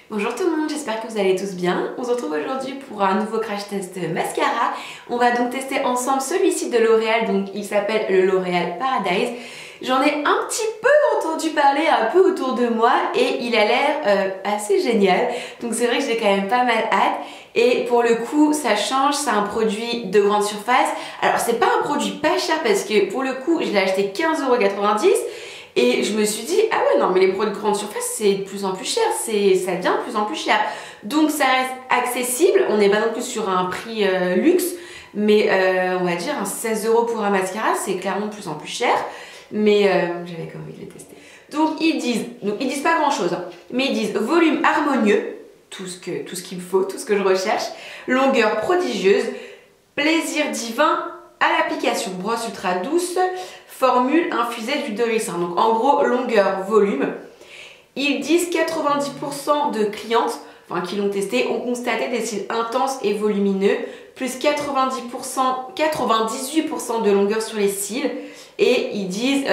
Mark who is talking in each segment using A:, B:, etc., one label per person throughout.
A: Bonjour tout le monde, j'espère que vous allez tous bien. On se retrouve aujourd'hui pour un nouveau crash test mascara. On va donc tester ensemble celui-ci de L'Oréal, donc il s'appelle le L'Oréal Paradise. J'en ai un petit peu entendu parler un peu autour de moi et il a l'air assez génial. Donc c'est vrai que j'ai quand même pas mal hâte. Et pour le coup, ça change, c'est un produit de grande surface. Alors c'est pas un produit pas cher parce que pour le coup, je l'ai acheté 15,90 €. Et je me suis dit, ah ouais, non, mais les produits de grande surface, c'est de plus en plus cher, ça devient de plus en plus cher. Donc ça reste accessible, on n'est pas non plus sur un prix luxe, mais on va dire un 16 € pour un mascara, c'est clairement de plus en plus cher. Mais j'avais quand même envie de les tester. Donc ils disent pas grand chose, hein, mais ils disent volume harmonieux, tout ce qu'il me faut, tout ce que je recherche, longueur prodigieuse, plaisir divin à l'application, brosse ultra douce, formule infusée d'huile de ricin. Donc en gros, longueur, volume. Ils disent 90% de clientes qui l'ont testé ont constaté des cils intenses et volumineux, plus 98% de longueur sur les cils. Et ils disent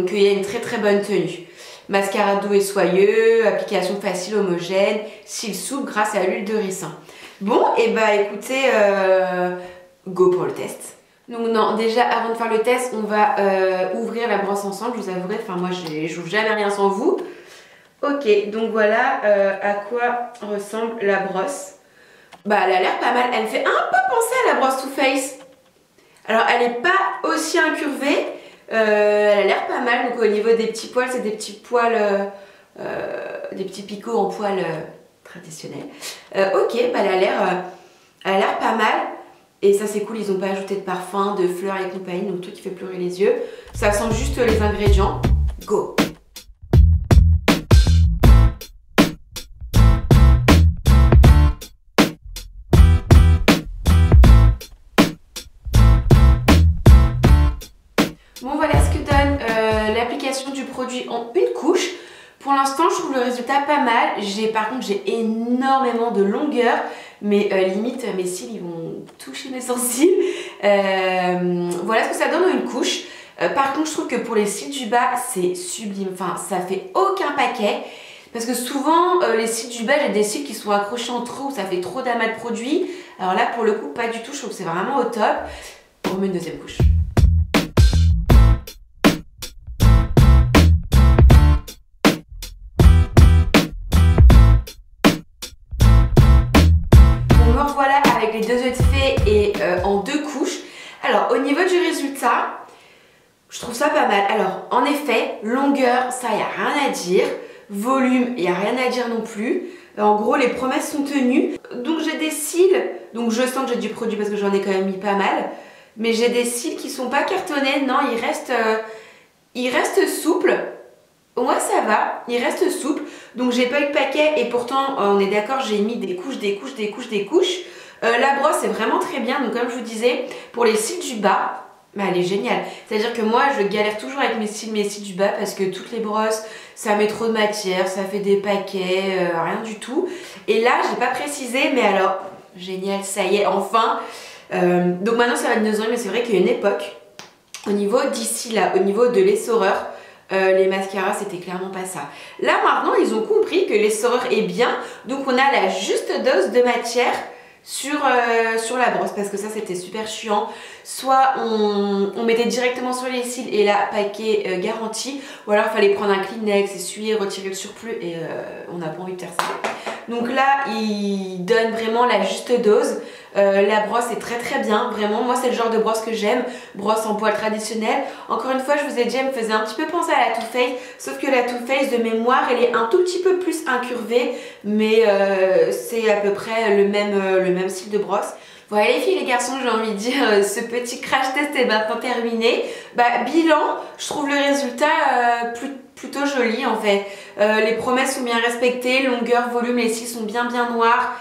A: qu'il y a une très très bonne tenue. Mascara doux et soyeux, application facile, homogène, cils souples grâce à l'huile de ricin. Bon, et bah écoutez, go pour le test. Donc non, déjà avant de faire le test, on va ouvrir la brosse ensemble, je vous avouerai, moi j'ouvre jamais rien sans vous. Ok, donc voilà à quoi ressemble la brosse. Bah elle a l'air pas mal, elle me fait un peu penser à la brosse Too Faced. Alors elle est pas aussi incurvée, elle a l'air pas mal, donc au niveau des petits poils, c'est des petits poils, des petits picots en poils traditionnels. Ok, bah elle a l'air pas mal. Et ça c'est cool, ils n'ont pas ajouté de parfum, de fleurs et compagnie, donc tout qui fait pleurer les yeux. Ça sent juste les ingrédients. Go! Bon voilà ce que donne l'application du produit en une couche. Pour l'instant je trouve le résultat pas mal. Par contre j'ai énormément de longueur. Mais limite mes cils ils vont toucher mes sourcils. Voilà ce que ça donne en une couche. Par contre je trouve que pour les cils du bas c'est sublime, ça fait aucun paquet. Parce que souvent les cils du bas j'ai des cils qui sont accrochés entre eux où ça fait trop d'amas de produit. Alors là pour le coup pas du tout, je trouve que c'est vraiment au top. On remet une deuxième couche. Voilà avec les deux œufs de fée et en deux couches. Alors au niveau du résultat, je trouve ça pas mal. Alors en effet, longueur, ça y a rien à dire. Volume, il n'y a rien à dire non plus. En gros, les promesses sont tenues. Donc j'ai des cils, donc je sens que j'ai du produit parce que j'en ai quand même mis pas mal. Mais j'ai des cils qui sont pas cartonnés, non, ils restent souples. Ouais ça va, il reste souple, donc j'ai pas eu de paquet et pourtant on est d'accord, j'ai mis des couches. La brosse est vraiment très bien, donc comme je vous disais, pour les cils du bas, elle est géniale. C'est-à-dire que moi je galère toujours avec mes cils du bas parce que toutes les brosses, ça met trop de matière, ça fait des paquets, rien du tout. Et là j'ai pas précisé, mais alors génial, ça y est, enfin. Donc maintenant ça va être 2 ans, mais c'est vrai qu'il y a une époque, au niveau d'ici là, au niveau de l'essoreur, les mascaras c'était clairement pas ça. Là maintenant ils ont compris que l'essoreur est bien, donc on a la juste dose de matière sur la brosse parce que ça c'était super chiant. Soit on mettait directement sur les cils et là paquet garanti, ou alors il fallait prendre un Kleenex, essuyer, retirer le surplus et on n'a pas envie de faire ça. Donc là ils donnent vraiment la juste dose. La brosse est très très bien, vraiment moi c'est le genre de brosse que j'aime, brosse en poil traditionnelle. Encore une fois je vous ai dit, elle me faisait un petit peu penser à la Too Faced, sauf que la Too Faced de mémoire elle est un tout petit peu plus incurvée, mais c'est à peu près le même style de brosse. Voilà les filles, les garçons, j'ai envie de dire, ce petit crash test est maintenant terminé. Bilan, je trouve le résultat plutôt joli en fait. Les promesses sont bien respectées, longueur, volume, les cils sont bien noirs.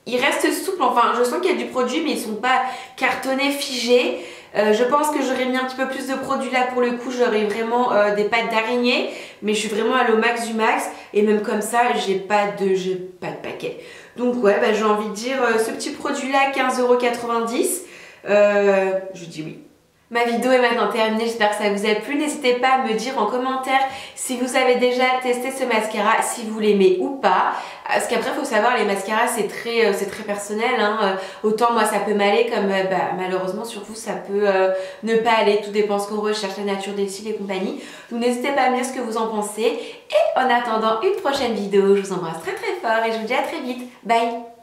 A: Ils restent souples, je sens qu'il y a du produit mais ils sont pas cartonnés, figés. Je pense que j'aurais mis un petit peu plus de produit là pour le coup, j'aurais vraiment des pattes d'araignée, mais je suis vraiment allée au max du max et même comme ça j'ai pas de paquet. Donc ouais, j'ai envie de dire ce petit produit là 15,90 €, je dis oui. Ma vidéo est maintenant terminée, j'espère que ça vous a plu. N'hésitez pas à me dire en commentaire si vous avez déjà testé ce mascara, si vous l'aimez ou pas. Parce qu'après, il faut savoir, les mascaras, c'est très personnel. Hein. Autant moi, ça peut m'aller, comme malheureusement sur vous, ça peut ne pas aller. Tout dépend ce qu'on recherche, la nature des cils et compagnie. Donc n'hésitez pas à me dire ce que vous en pensez. Et en attendant une prochaine vidéo, je vous embrasse très fort et je vous dis à très vite. Bye!